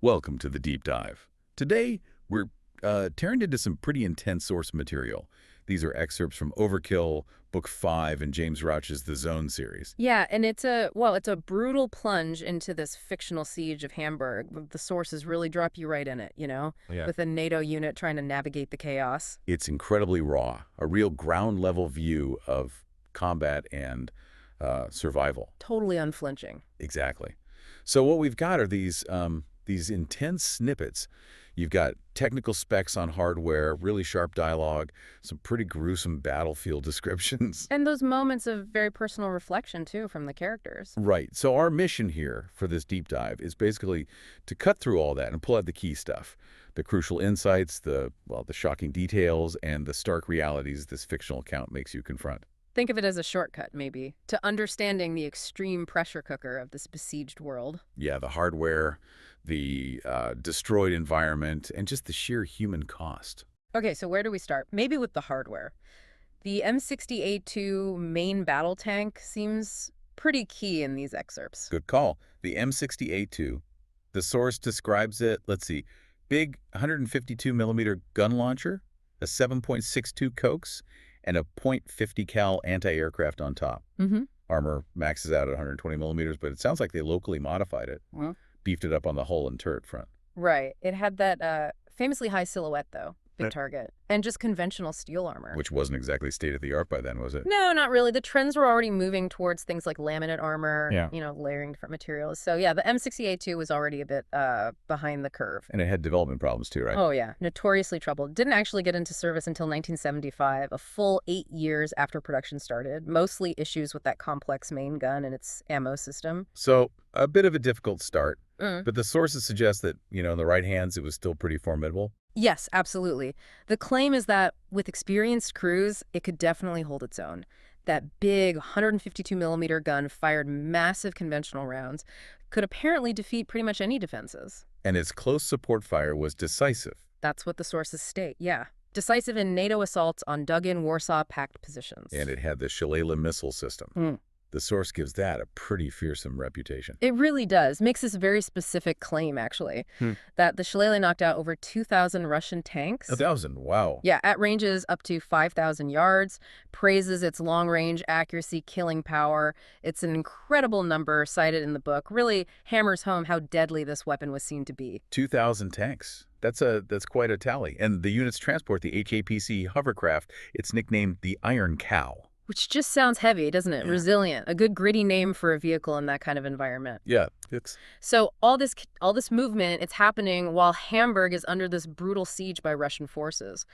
Welcome to the deep dive. Today, we're tearing into some pretty intense source material. These are excerpts from Overkill, Book 5, and James Rouch's The Zone series. Yeah, and it's a brutal plunge into this fictional siege of Hamburg. The sources really drop you right in it, Yeah. with a NATO unit trying to navigate the chaos. It's incredibly raw, a real ground-level view of combat and survival. Totally unflinching. Exactly. So what we've got are these intense snippets. You've got technical specs on hardware, really sharp dialogue, some pretty gruesome battlefield descriptions. And those moments of very personal reflection, too, from the characters. Right. So our mission here for this deep dive is basically to cut through all that and pull out the key stuff, the crucial insights, the shocking details, and the stark realities this fictional account makes you confront. Think of it as a shortcut, maybe, to understanding the extreme pressure cooker of this besieged world. Yeah, the hardware, the destroyed environment, and just the sheer human cost. Okay, so where do we start? Maybe with the hardware. The M60A2 main battle tank seems pretty key in these excerpts. Good call. The M60A2, the source describes it, let's see, big 152 millimeter gun launcher, a 7.62 Cokes, and a .50 cal anti-aircraft on top. Mm-hmm. Armor maxes out at 120 millimeters, but it sounds like they locally modified it, Well, beefed it up on the hull and turret front. right. It had that famously high silhouette, though. Big Yeah. target. And just conventional steel armor. Which wasn't exactly state-of-the-art by then, was it? No, not really. The trends were already moving towards things like laminate armor, Yeah. layering different materials. So, yeah, the M60A2 was already a bit behind the curve. And it had development problems too, right? Oh, yeah. Notoriously troubled. Didn't actually get into service until 1975, a full 8 years after production started. Mostly issues with that complex main gun and its ammo system. So, a bit of a difficult start, Mm. but the sources suggest that, in the right hands, it was still pretty formidable. Yes, absolutely. The claim is that with experienced crews, it could definitely hold its own. That big 152 millimeter gun fired massive conventional rounds, could apparently defeat pretty much any defenses. And its close support fire was decisive. That's what the sources state, yeah. Decisive in NATO assaults on dug-in Warsaw-packed positions. And it had the Shalala missile system. Mm. The source gives that a pretty fearsome reputation. It really does. Makes this very specific claim, actually, Hmm. that the Shalala knocked out over 2,000 Russian tanks. 1,000, wow. Yeah, at ranges up to 5,000 yards, praises its long-range accuracy, killing power. It's an incredible number cited in the book, really hammers home how deadly this weapon was seen to be. 2,000 tanks. That's quite a tally. And the units transport the HAPC hovercraft. It's nicknamed the Iron Cow. Which just sounds heavy, doesn't it? Yeah. Resilient, a good gritty name for a vehicle in that kind of environment. Yeah, it's So all this movement, it's happening while Hamburg is under this brutal siege by Russian forces.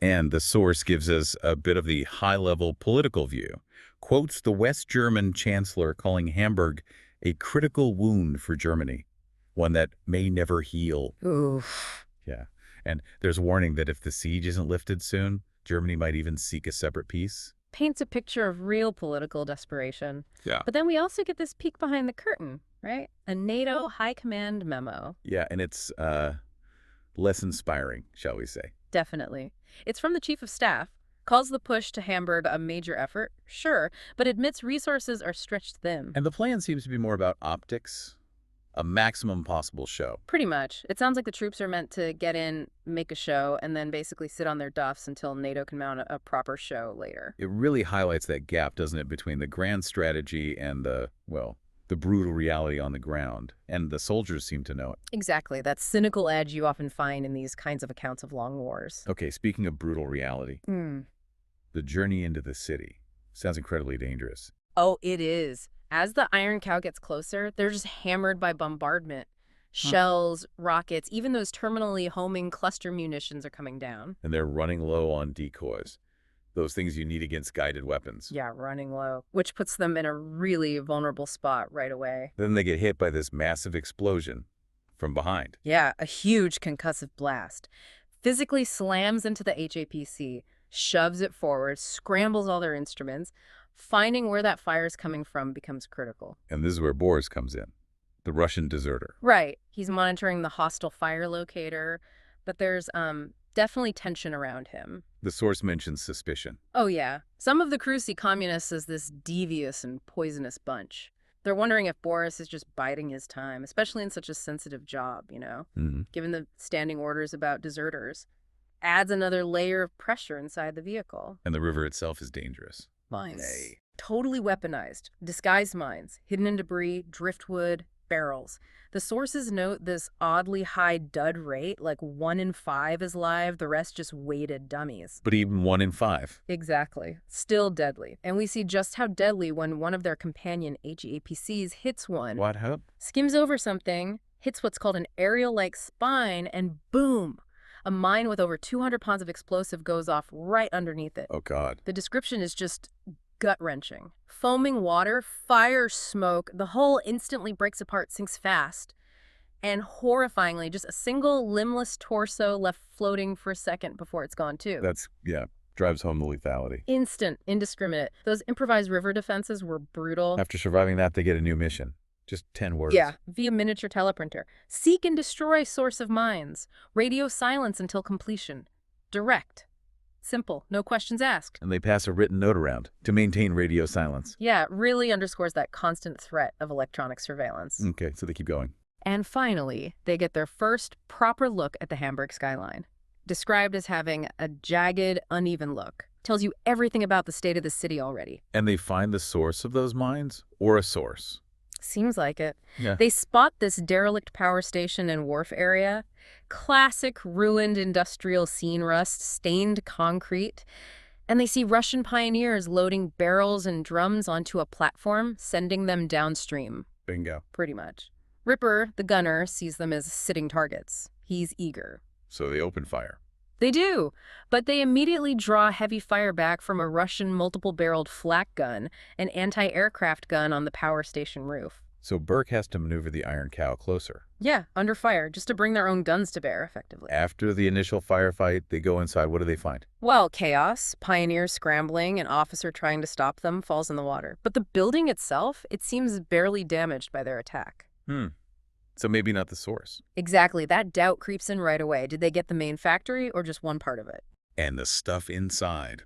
And the source gives us a bit of the high-level political view. Quotes the West German chancellor calling Hamburg a critical wound for Germany, one that may never heal. Oof. Yeah. And there's a warning that if the siege isn't lifted soon, Germany might even seek a separate peace. Paints a picture of real political desperation. Yeah. But then we also get this peek behind the curtain, right? A NATO high command memo. Yeah, and it's less inspiring, shall we say. Definitely. It's from the chief of staff. Calls the push to Hamburg a major effort, sure, but admits resources are stretched thin. And the plan seems to be more about optics, a maximum possible show. Pretty much. It sounds like the troops are meant to get in, make a show, and then basically sit on their duffs until NATO can mount a proper show later. It really highlights that gap, doesn't it, between the grand strategy and the brutal reality on the ground. And the soldiers seem to know it. Exactly. That cynical edge you often find in these kinds of accounts of long wars. Okay, speaking of brutal reality, the journey into the city sounds incredibly dangerous. Oh, it is. As the Iron Cow gets closer, they're just hammered by bombardment. Shells, rockets, even those terminally homing cluster munitions are coming down. And they're running low on decoys, those things you need against guided weapons. Yeah, running low, which puts them in a really vulnerable spot right away. Then they get hit by this massive explosion from behind. Yeah, a huge concussive blast. Physically slams into the HAPC, shoves it forward, scrambles all their instruments. Finding where that fire is coming from becomes critical. And this is where Boris comes in, the Russian deserter. Right. He's monitoring the hostile fire locator, but there's definitely tension around him. The source mentions suspicion. Oh, yeah. Some of the crew see communists as this devious and poisonous bunch. They're wondering if Boris is just biding his time, especially in such a sensitive job, given the standing orders about deserters. Adds another layer of pressure inside the vehicle. And the river itself is dangerous. Mines. Nay. Totally weaponized. Disguised mines. Hidden in debris, driftwood, barrels. The sources note this oddly high dud rate, like 1 in 5 is live, the rest just weighted dummies. But even 1 in 5. Exactly. Still deadly. And we see just how deadly when one of their companion HEAPCs hits one. What, Hub? Skims over something, hits what's called an aerial-like spine, and boom! A mine with over 200 pounds of explosive goes off right underneath it. Oh, God. The description is just gut-wrenching. Foaming water, fire, smoke, the hull instantly breaks apart, sinks fast. And horrifyingly, just a single limbless torso left floating for a second before it's gone too. Drives home the lethality. Instant, indiscriminate. Those improvised river defenses were brutal. After surviving that, they get a new mission. Just 10 words. Yeah, via miniature teleprinter. Seek and destroy source of mines. Radio silence until completion. Direct. Simple. No questions asked. And they pass a written note around to maintain radio silence. Yeah, it really underscores that constant threat of electronic surveillance. Okay, so they keep going. And finally, they get their first proper look at the Hamburg skyline. Described as having a jagged, uneven look. Tells you everything about the state of the city already. And they find the source of those mines? Or a source? Seems like it. Yeah. They spot this derelict power station and wharf area. Classic ruined industrial scene rust, stained concrete. And they see Russian pioneers loading barrels and drums onto a platform, sending them downstream. Bingo. Pretty much. Ripper, the gunner, sees them as sitting targets. He's eager. So they open fire. They do, but they immediately draw heavy fire back from a Russian multiple-barreled flak gun, an anti-aircraft gun on the power station roof. So Burke has to maneuver the Iron Cow closer. Yeah, under fire, just to bring their own guns to bear, effectively. After the initial firefight, they go inside. What do they find? Well, chaos, pioneers scrambling, an officer trying to stop them falls in the water. But the building itself, it seems barely damaged by their attack. So maybe not the source. Exactly. That doubt creeps in right away. Did they get the main factory or just one part of it? And the stuff inside.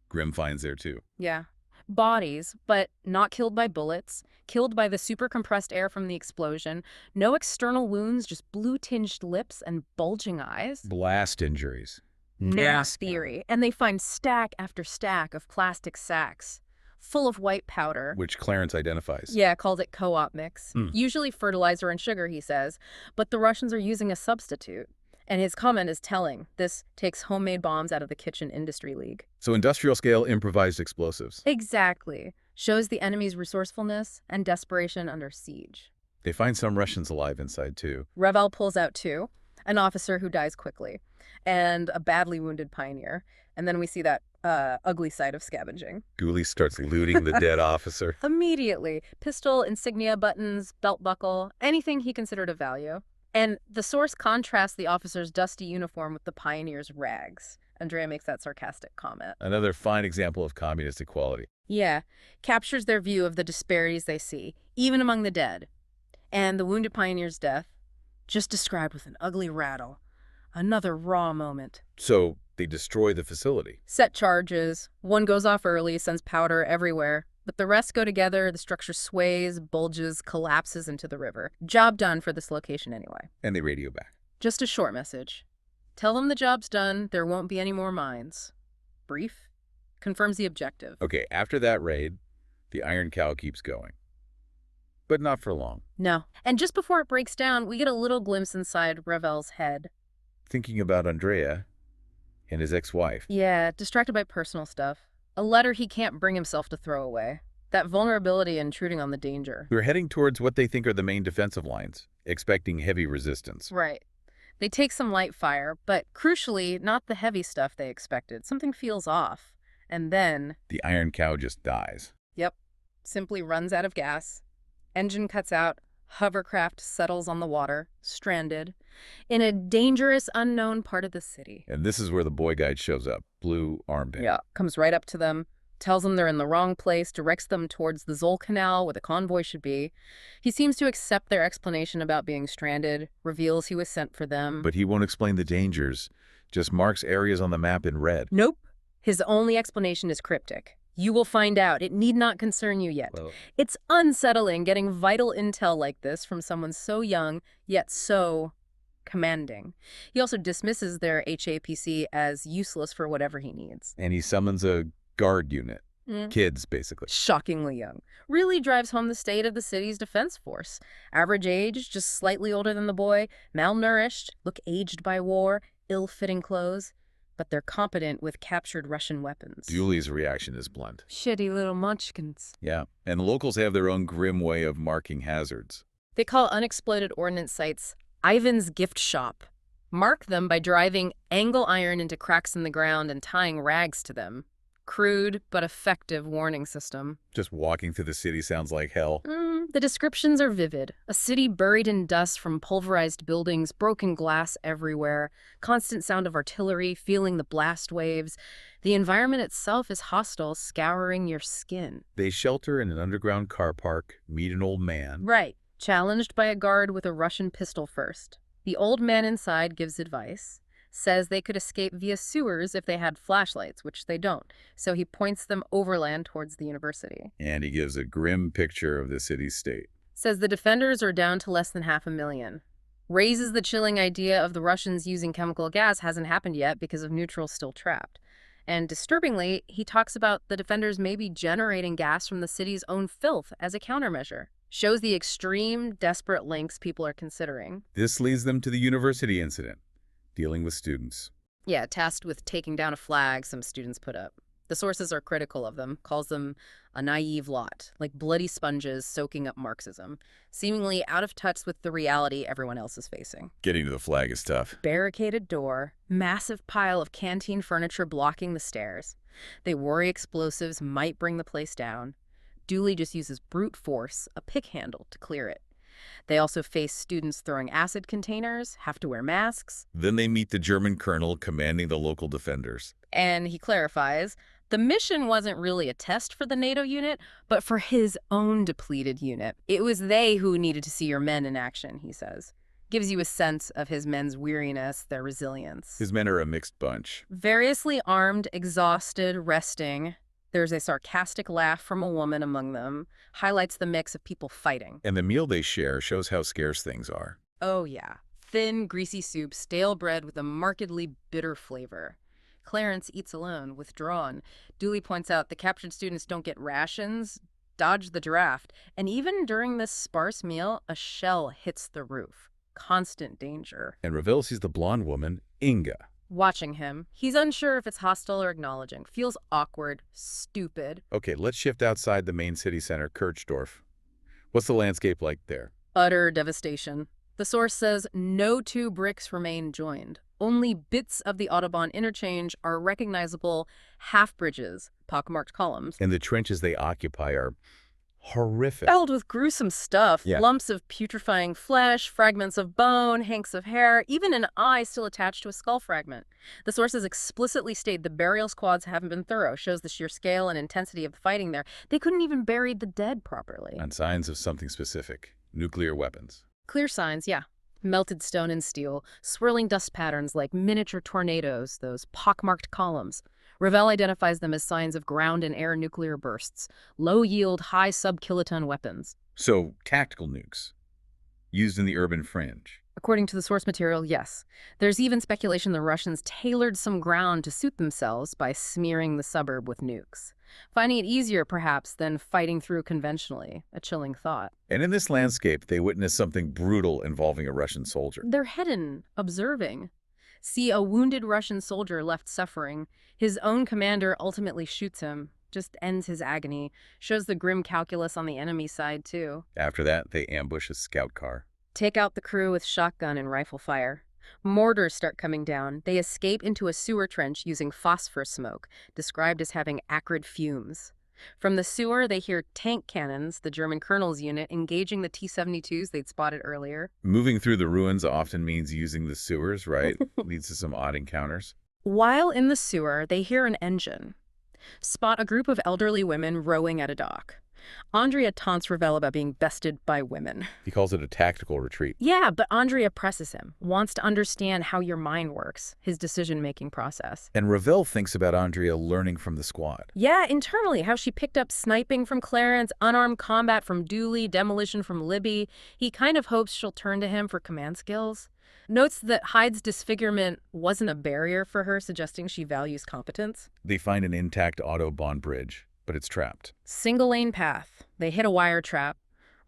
Grim finds there too. Yeah. Bodies, but not killed by bullets, killed by the super compressed air from the explosion. No external wounds, just blue-tinged lips and bulging eyes. Blast injuries. Mass theory. And they find stack after stack of plastic sacks, full of white powder. Which Clarence identifies. Yeah, called it co-op mix. Usually fertilizer and sugar, he says, but the Russians are using a substitute. And his comment is telling. This takes homemade bombs out of the kitchen industry league. So industrial scale improvised explosives. Exactly. Shows the enemy's resourcefulness and desperation under siege. They find some Russians alive inside too. Revell pulls out two, an officer who dies quickly, and a badly wounded pioneer. And then we see that ugly sight of scavenging. Ghoulie starts looting the dead officer. Immediately. Pistol, insignia, buttons, belt buckle, anything he considered of value. And the source contrasts the officer's dusty uniform with the pioneer's rags. Andrea makes that sarcastic comment. Another fine example of communist equality. Yeah, captures their view of the disparities they see, even among the dead. And the wounded pioneer's death, just described with an ugly rattle. Another raw moment. So they destroy the facility. Set charges. One goes off early, sends powder everywhere. But the rest go together, the structure sways, bulges, collapses into the river. Job done for this location anyway. And they radio back. Just a short message. Tell them the job's done, there won't be any more mines. Brief. Confirms the objective. Okay, after that raid, the Iron Cow keeps going. But not for long. No. And just before it breaks down, we get a little glimpse inside Revell's head. Thinking about Andrea and his ex-wife. Yeah, distracted by personal stuff. A letter he can't bring himself to throw away. That vulnerability intruding on the danger. We're heading towards what they think are the main defensive lines, expecting heavy resistance. Right. They take some light fire, but crucially, not the heavy stuff they expected. Something feels off. And then... the Iron Cow just dies. Yep. Simply runs out of gas. Engine cuts out. Hovercraft settles on the water, stranded, in a dangerous, unknown part of the city. And this is where the boy guide shows up, blue armband. Yeah, comes right up to them, tells them they're in the wrong place, directs them towards the Zoll Canal where the convoy should be. He seems to accept their explanation about being stranded, reveals he was sent for them. But he won't explain the dangers, just marks areas on the map in red. Nope. His only explanation is cryptic. You will find out. It need not concern you yet. Well, It's unsettling getting vital intel like this from someone so young, yet so commanding. He also dismisses their HAPC as useless for whatever he needs. and he summons a guard unit. Kids, basically. Shockingly young. Really drives home the state of the city's defense force. Average age, just slightly older than the boy, malnourished, look aged by war, ill-fitting clothes, but they're competent with captured Russian weapons. Dooley's reaction is blunt. Shitty little munchkins. Yeah, and the locals have their own grim way of marking hazards. They call unexploded ordnance sites Ivan's gift shop. Mark them by driving angle iron into cracks in the ground and tying rags to them. Crude but effective warning system. Just walking through the city sounds like hell. The descriptions are vivid. A city buried in dust from pulverized buildings, broken glass everywhere, constant sound of artillery, feeling the blast waves. The environment itself is hostile, scouring your skin. They shelter in an underground car park, meet an old man. Right. Challenged by a guard with a Russian pistol first. The old man inside gives advice. Says they could escape via sewers if they had flashlights, which they don't. So he points them overland towards the university. And he gives a grim picture of the city's state. Says the defenders are down to less than 500,000. Raises the chilling idea of the Russians using chemical gas hasn't happened yet because of neutrals still trapped. And disturbingly, he talks about the defenders maybe generating gas from the city's own filth as a countermeasure. Shows the extreme, desperate lengths people are considering. This leads them to the university incident, dealing with students. Yeah, tasked with taking down a flag some students put up. The sources are critical of them, calls them a naive lot, like bloody sponges soaking up Marxism, seemingly out of touch with the reality everyone else is facing. Getting to the flag is tough. Barricaded door, massive pile of canteen furniture blocking the stairs. They worry explosives might bring the place down. Dooley just uses brute force, a pick handle, to clear it. They also face students throwing acid containers, have to wear masks. Then they meet the German colonel commanding the local defenders. And he clarifies, the mission wasn't really a test for the NATO unit, but for his own depleted unit. It was they who needed to see your men in action, he says. Gives you a sense of his men's weariness, their resilience. His men are a mixed bunch. Variously armed, exhausted, resting. There's a sarcastic laugh from a woman among them, highlights the mix of people fighting. And the meal they share shows how scarce things are. Oh yeah, thin, greasy soup, stale bread with a markedly bitter flavor. Clarence eats alone, withdrawn. Dooley points out the captured students don't get rations, dodge the draft, and even during this sparse meal, a shell hits the roof. Constant danger. And Revell sees the blonde woman, Inga. Watching him, he's unsure if it's hostile or acknowledging. Feels awkward, stupid. Okay, let's shift outside the main city center, Kirchdorf. What's the landscape like there? Utter devastation. The source says no two bricks remain joined. Only bits of the Autobahn interchange are recognizable half-bridges, pockmarked columns. And the trenches they occupy are horrific. Filled with gruesome stuff, Yeah. lumps of putrefying flesh, fragments of bone, hanks of hair, even an eye still attached to a skull fragment. The sources explicitly state the burial squads haven't been thorough, shows the sheer scale and intensity of the fighting there. They couldn't even bury the dead properly. And signs of something specific. Nuclear weapons. Clear signs, yeah. Melted stone and steel, swirling dust patterns like miniature tornadoes, those pockmarked columns. Revell identifies them as signs of ground and air nuclear bursts, low-yield, high sub-kiloton weapons. So, tactical nukes. Used in the urban fringe. According to the source material, yes. There's even speculation the Russians tailored some ground to suit themselves by smearing the suburb with nukes. Finding it easier, perhaps, than fighting through conventionally. A chilling thought. And in this landscape, they witness something brutal involving a Russian soldier. They're hidden, observing. See a wounded Russian soldier left suffering. His own commander ultimately shoots him, just ends his agony. Shows the grim calculus on the enemy side, too. After that, they ambush a scout car. Take out the crew with shotgun and rifle fire. Mortars start coming down. They escape into a sewer trench using phosphor smoke, described as having acrid fumes. From the sewer, they hear tank cannons, the German colonel's unit, engaging the T-72s they'd spotted earlier. Moving through the ruins often means using the sewers, right? Leads to some odd encounters. While in the sewer, they hear an engine. Spot a group of elderly women rowing at a dock. Andrea taunts Revell about being bested by women. He calls it a tactical retreat. Yeah, but Andrea presses him, wants to understand how your mind works, his decision-making process. And Revell thinks about Andrea learning from the squad. Yeah, internally, how she picked up sniping from Clarence, unarmed combat from Dooley, demolition from Libby. He kind of hopes she'll turn to him for command skills. Notes that Hyde's disfigurement wasn't a barrier for her, suggesting she values competence. They find an intact Autobahn bridge, but it's trapped. Single-lane path. They hit a wire trap.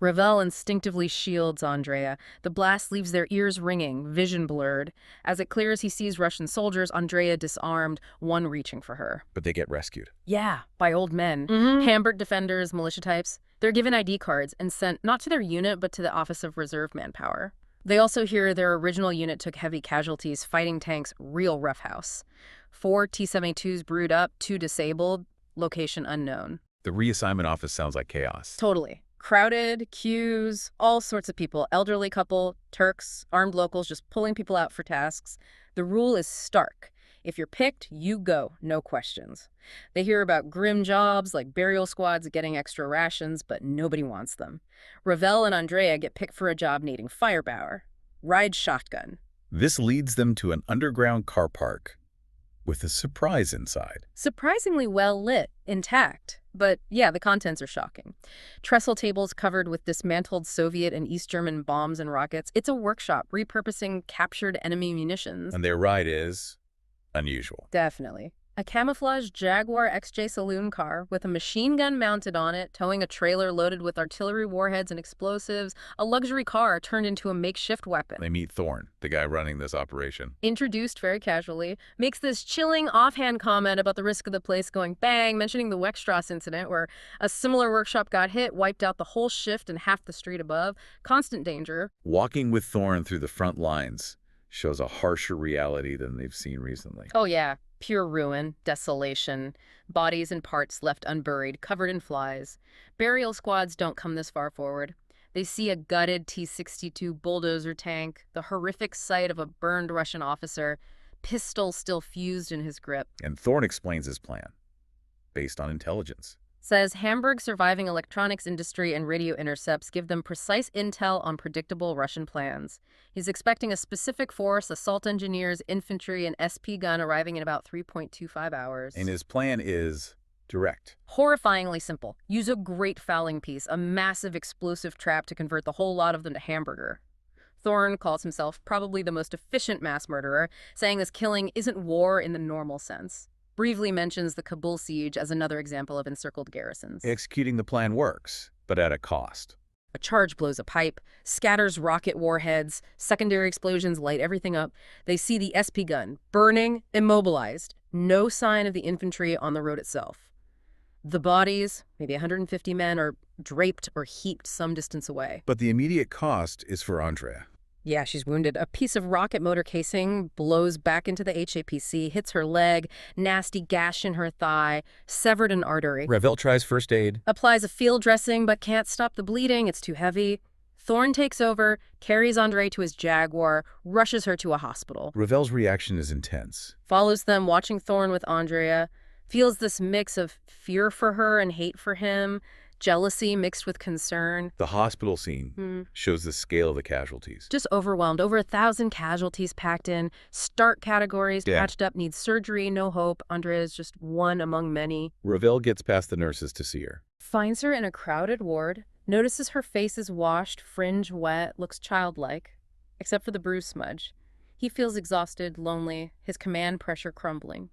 Revell instinctively shields Andrea. The blast leaves their ears ringing, vision blurred. As it clears, he sees Russian soldiers, Andrea disarmed, one reaching for her. But they get rescued. Yeah, by old men. Hamburg defenders, militia types. They're given ID cards and sent not to their unit, but to the Office of Reserve Manpower. They also hear their original unit took heavy casualties, fighting tanks, real roughhouse. 4 T-72s brewed up, 2 disabled, location unknown. The reassignment office sounds like chaos. Totally. Crowded, queues, all sorts of people, elderly couple, Turks, armed locals just pulling people out for tasks. The rule is stark. If you're picked, you go, no questions. They hear about grim jobs like burial squads getting extra rations, but nobody wants them. Revell and Andrea get picked for a job needing firepower. Ride shotgun. This leads them to an underground car park with a surprise inside. Surprisingly well lit, intact. But yeah, the contents are shocking. Trestle tables covered with dismantled Soviet and East German bombs and rockets. It's a workshop repurposing captured enemy munitions. And their ride is unusual. Definitely. A camouflage Jaguar XJ saloon car with a machine gun mounted on it, towing a trailer loaded with artillery warheads and explosives, a luxury car turned into a makeshift weapon. They meet Thorne, the guy running this operation. Introduced very casually, makes this chilling offhand comment about the risk of the place going bang, mentioning the Weckstrasse incident where a similar workshop got hit, wiped out the whole shift and half the street above. Constant danger. Walking with Thorne through the front lines shows a harsher reality than they've seen recently. Oh yeah. Pure ruin, desolation, bodies and parts left unburied, covered in flies. Burial squads don't come this far forward. They see a gutted T-62 bulldozer tank, the horrific sight of a burned Russian officer, pistol still fused in his grip. And Thorne explains his plan, based on intelligence. Says Hamburg's surviving electronics industry and radio intercepts give them precise intel on predictable Russian plans. He's expecting a specific force, assault engineers, infantry, and SP gun arriving in about 3.25 hours. And his plan is direct. Horrifyingly simple. Use a great fouling piece, a massive explosive trap to convert the whole lot of them to hamburger. Thorne calls himself probably the most efficient mass murderer, saying this killing isn't war in the normal sense. Briefly mentions the Kabul siege as another example of encircled garrisons. Executing the plan works, but at a cost. A charge blows a pipe, scatters rocket warheads, secondary explosions light everything up. They see the SP gun, burning, immobilized. No sign of the infantry on the road itself. The bodies, maybe 150 men, are draped or heaped some distance away. But the immediate cost is for Andrea. Yeah, she's wounded. A piece of rocket motor casing blows back into the HAPC, hits her leg, nasty gash in her thigh, severed an artery. Revell tries first aid. Applies a field dressing, but can't stop the bleeding. It's too heavy. Thorne takes over, carries Andrea to his Jaguar, rushes her to a hospital. Revell's reaction is intense. Follows them, watching Thorne with Andrea. Feels this mix of fear for her and hate for him. Jealousy mixed with concern. The hospital scene shows the scale of the casualties. Just overwhelmed. Over 1,000 casualties packed in. Stark categories. Yeah. Patched up, needs surgery, no hope. Andrea is just one among many. Revell gets past the nurses to see her. Finds her in a crowded ward. Notices her face is washed, fringe wet, looks childlike. Except for the bruise smudge. He feels exhausted, lonely, his command pressure crumbling.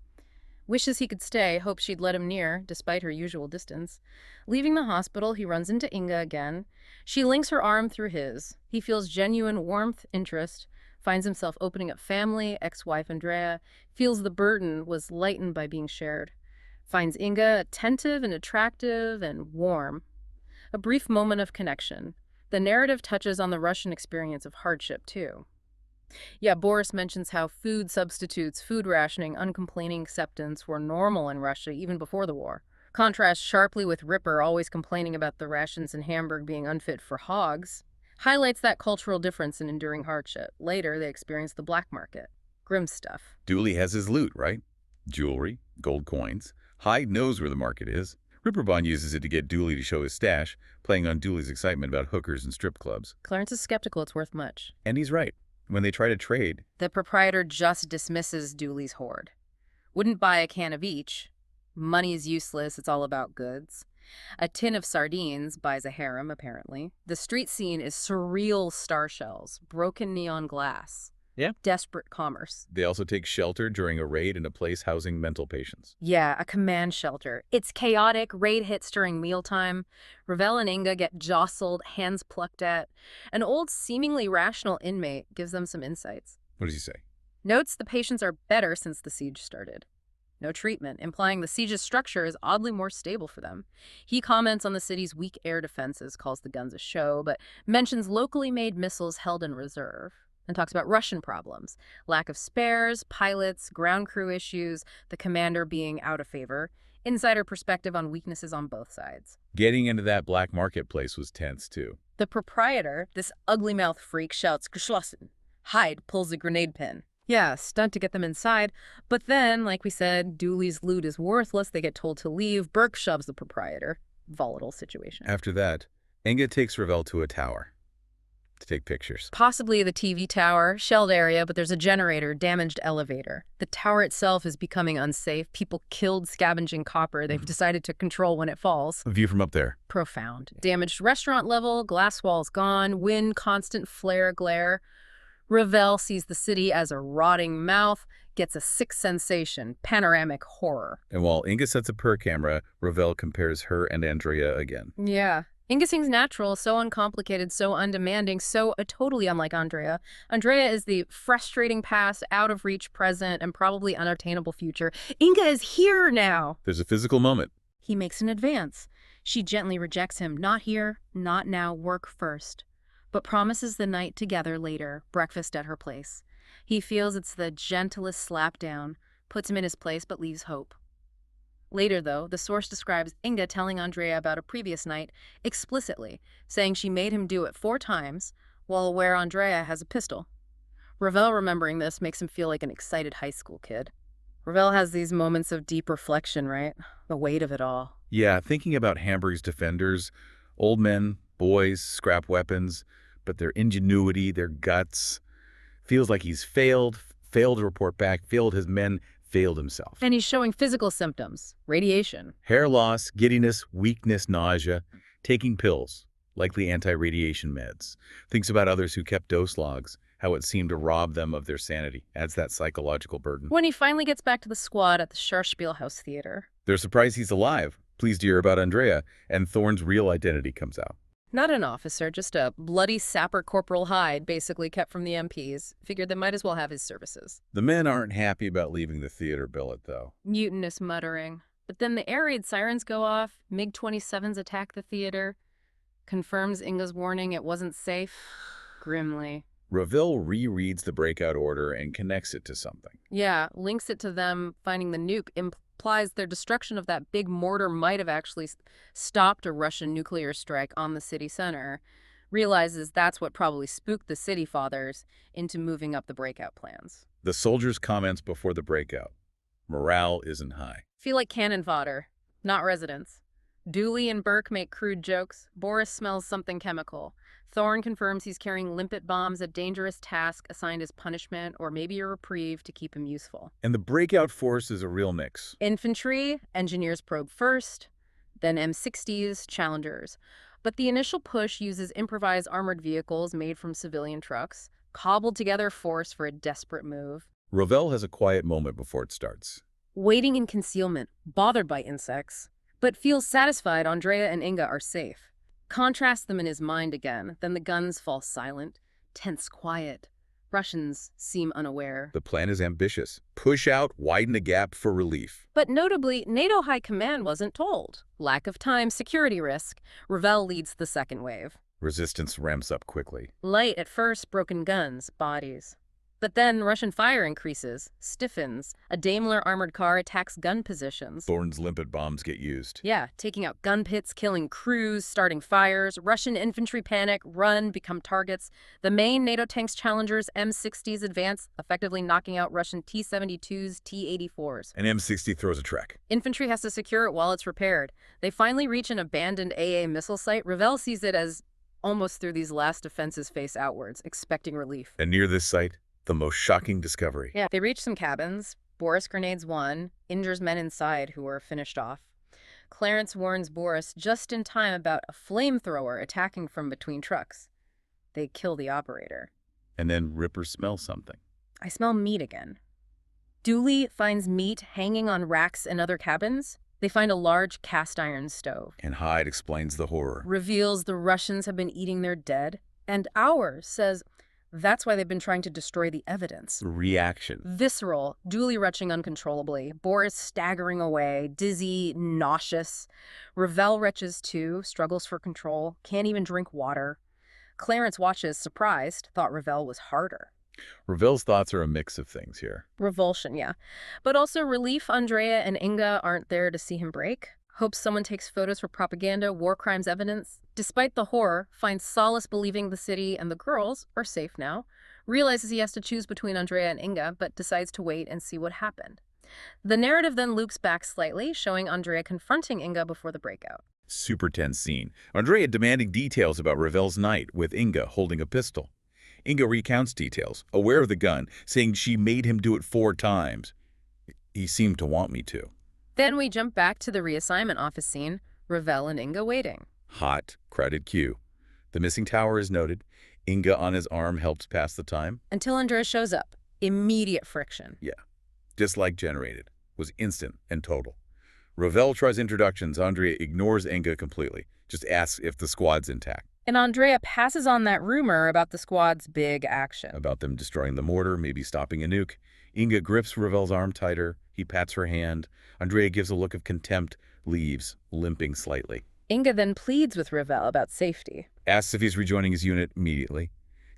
Wishes he could stay, hopes she'd let him near, despite her usual distance. Leaving the hospital, he runs into Inga again. She links her arm through his. He feels genuine warmth, interest, finds himself opening up family, ex-wife Andrea, feels the burden was lightened by being shared. Finds Inga attentive and attractive and warm. A brief moment of connection. The narrative touches on the Russian experience of hardship, too. Yeah, Boris mentions how food substitutes, food rationing, uncomplaining acceptance were normal in Russia even before the war. Contrasts sharply with Ripper always complaining about the rations in Hamburg being unfit for hogs. Highlights that cultural difference in enduring hardship. Later, they experience the black market. Grim stuff. Dooley has his loot, right? Jewelry, gold coins. Hyde knows where the market is. Ripperbahn uses it to get Dooley to show his stash, playing on Dooley's excitement about hookers and strip clubs. Clarence is skeptical it's worth much. And he's right. When they try to trade, The proprietor just dismisses Dooley's hoard. Wouldn't buy a can of each. Money is useless, it's all about goods. A tin of sardines buys a harem, apparently. The street scene is surreal star shells, broken neon glass. Yeah. Desperate commerce. they also take shelter during a raid in a place housing mental patients. Yeah, a command shelter. It's chaotic, raid hits during mealtime. Revell and Inga get jostled, hands plucked at. An old, seemingly rational inmate gives them some insights. What does he say? Notes the patients are better since the siege started. No treatment, implying the siege's structure is oddly more stable for them. He comments on the city's weak air defenses, calls the guns a show, but mentions locally made missiles held in reserve, and talks about Russian problems, lack of spares, pilots, ground crew issues, the commander being out of favor, insider perspective on weaknesses on both sides. Getting into that black marketplace was tense, too. The proprietor, this ugly-mouthed freak, shouts, "Geschlossen." Hyde pulls a grenade pin. Yeah, stunt to get them inside. But then, like we said, Dooley's loot is worthless. They get told to leave. Burke shoves the proprietor. Volatile situation. After that, Inga takes Revell to a tower to take pictures. Possibly the TV tower, shelled area, but there's a generator, damaged elevator. The tower itself is becoming unsafe. People killed scavenging copper. They've decided to control when it falls. A view from up there. Profound. Damaged restaurant level, glass walls gone, wind, constant flare, glare. Revell sees the city as a rotting mouth, gets a sick sensation, panoramic horror. And while Inga sets up her camera, Revell compares her and Andrea again. Yeah. Inga seems natural, so uncomplicated, so undemanding, so totally unlike Andrea. Andrea is the frustrating past, out-of-reach present, and probably unattainable future. Inga is here now. There's a physical moment. He makes an advance. She gently rejects him. Not here, not now, work first. But promises the night together later, breakfast at her place. He feels it's the gentlest slap down, puts him in his place, but leaves hope. Later, though, the source describes Inga telling Andrea about a previous night explicitly, saying she made him do it 4 times, while aware Andrea has a pistol. Revell remembering this makes him feel like an excited high school kid. Revell has these moments of deep reflection, right? The weight of it all. Yeah, thinking about Hamburg's defenders, old men, boys, scrap weapons, but their ingenuity, their guts, feels like he's failed to report back, failed his men, failed himself. And he's showing physical symptoms, radiation. Hair loss, giddiness, weakness, nausea, taking pills, likely anti-radiation meds. Thinks about others who kept dose logs, how it seemed to rob them of their sanity, adds that psychological burden. When he finally gets back to the squad at the Schauspielhaus Theater. They're surprised he's alive, pleased to hear about Andrea, and Thorne's real identity comes out. Not an officer, just a bloody sapper Corporal Hyde, basically kept from the MPs. Figured they might as well have his services. The men aren't happy about leaving the theater billet, though. Mutinous muttering. But then the air raid sirens go off, MiG-27s attack the theater. Confirms Inga's warning it wasn't safe. Grimly. Revell rereads the breakout order and connects it to something. Yeah, links it to them finding the nuke. Implies their destruction of that big mortar might have actually stopped a Russian nuclear strike on the city center. Realizes that's what probably spooked the city fathers into moving up the breakout plans. The soldiers' comments before the breakout. Morale isn't high. Feel like cannon fodder, not residents. Dooley and Burke make crude jokes. Boris smells something chemical. Thorne confirms he's carrying limpet bombs, a dangerous task assigned as punishment or maybe a reprieve to keep him useful. And the breakout force is a real mix. Infantry, engineers probe first, then M60s, Challengers. But the initial push uses improvised armored vehicles made from civilian trucks, cobbled together force for a desperate move. Revell has a quiet moment before it starts. Waiting in concealment, bothered by insects, but feels satisfied Andrea and Inga are safe. Contrast them in his mind again, then the guns fall silent, tense quiet. Russians seem unaware. The plan is ambitious. Push out, widen the gap for relief. But notably, NATO High Command wasn't told. Lack of time, security risk. Revell leads the second wave. Resistance ramps up quickly. Light at first, broken guns, bodies. But then Russian fire increases, stiffens. A Daimler armored car attacks gun positions. Thorn's limpet bombs get used. Yeah, taking out gun pits, killing crews, starting fires. Russian infantry panic, run, become targets. The main NATO tanks Challengers M60s advance, effectively knocking out Russian T-72s, T-84s. An M60 throws a trek. Infantry has to secure it while it's repaired. They finally reach an abandoned AA missile site. Revell sees it as almost through these last defenses face outwards, expecting relief. And near this site, the most shocking discovery. Yeah, they reach some cabins. Boris grenades one, injures men inside who are finished off. Clarence warns Boris just in time about a flamethrower attacking from between trucks. They kill the operator. And then Ripper smells something. I smell meat again. Dooley finds meat hanging on racks in other cabins. They find a large cast iron stove. And Hyde explains the horror. Reveals the Russians have been eating their dead. And Ours says that's why they've been trying to destroy the evidence. Reaction. Visceral, Dooley retching uncontrollably, Boris staggering away, dizzy, nauseous. Revell retches too, struggles for control, can't even drink water. Clarence watches, surprised, thought Revell was harder. Revell's thoughts are a mix of things here. Revulsion, yeah. But also relief Andrea and Inga aren't there to see him break. Hopes someone takes photos for propaganda, war crimes evidence. Despite the horror, finds solace believing the city and the girls are safe now. Realizes he has to choose between Andrea and Inga, but decides to wait and see what happened. The narrative then loops back slightly, showing Andrea confronting Inga before the breakout. Super tense scene. Andrea demanding details about Revell's night with Inga holding a pistol. Inga recounts details, aware of the gun, saying she made him do it 4 times. He seemed to want me to. Then we jump back to the reassignment office scene, Revell and Inga waiting. Hot, crowded queue. The missing tower is noted. Inga on his arm helps pass the time. Until Andrea shows up. Immediate friction. Yeah. Dislike generated. Was instant and total. Revell tries introductions. Andrea ignores Inga completely. Just asks if the squad's intact. And Andrea passes on that rumor about the squad's big action. About them destroying the mortar, maybe stopping a nuke. Inga grips Revell's arm tighter. He pats her hand. Andrea gives a look of contempt, leaves, limping slightly. Inga then pleads with Revell about safety. Asks if he's rejoining his unit immediately.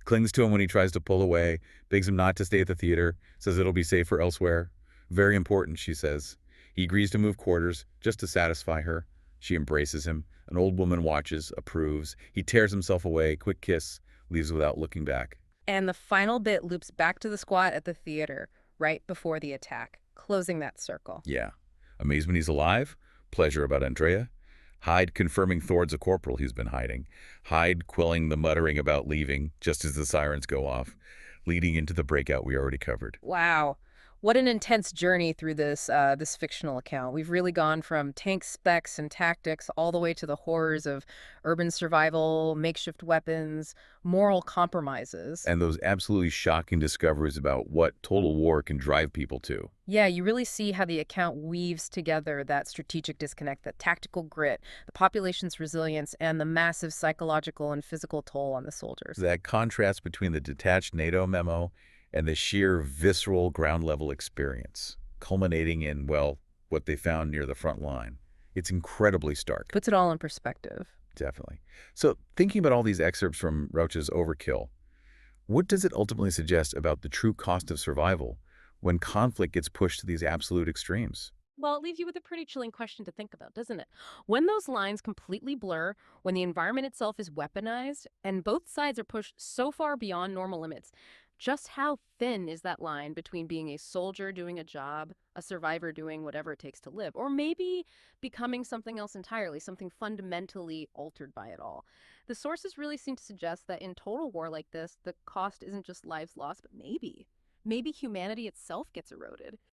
Clings to him when he tries to pull away. Begs him not to stay at the theater. Says it'll be safer elsewhere. Very important, she says. He agrees to move quarters, just to satisfy her. She embraces him. An old woman watches, approves. He tears himself away, quick kiss, leaves without looking back. And the final bit loops back to the squad at the theater, right before the attack, closing that circle. Yeah. Amazement he's alive. Pleasure about Andrea. Hyde confirming Thord's a corporal he's been hiding. Hyde quelling the muttering about leaving just as the sirens go off, leading into the breakout we already covered. Wow. What an intense journey through this fictional account. We've really gone from tank specs and tactics all the way to the horrors of urban survival, makeshift weapons, moral compromises. And those absolutely shocking discoveries about what total war can drive people to. Yeah, you really see how the account weaves together that strategic disconnect, that tactical grit, the population's resilience, and the massive psychological and physical toll on the soldiers. That contrast between the detached NATO memo and the sheer visceral ground-level experience, culminating in, well, what they found near the front line. It's incredibly stark. Puts it all in perspective. Definitely. So, thinking about all these excerpts from Rouch's Overkill, what does it ultimately suggest about the true cost of survival when conflict gets pushed to these absolute extremes? Well, it leaves you with a pretty chilling question to think about, doesn't it? When those lines completely blur, when the environment itself is weaponized, and both sides are pushed so far beyond normal limits, just how thin is that line between being a soldier doing a job, a survivor doing whatever it takes to live, or maybe becoming something else entirely, something fundamentally altered by it all? The sources really seem to suggest that in total war like this, the cost isn't just lives lost, but maybe humanity itself gets eroded.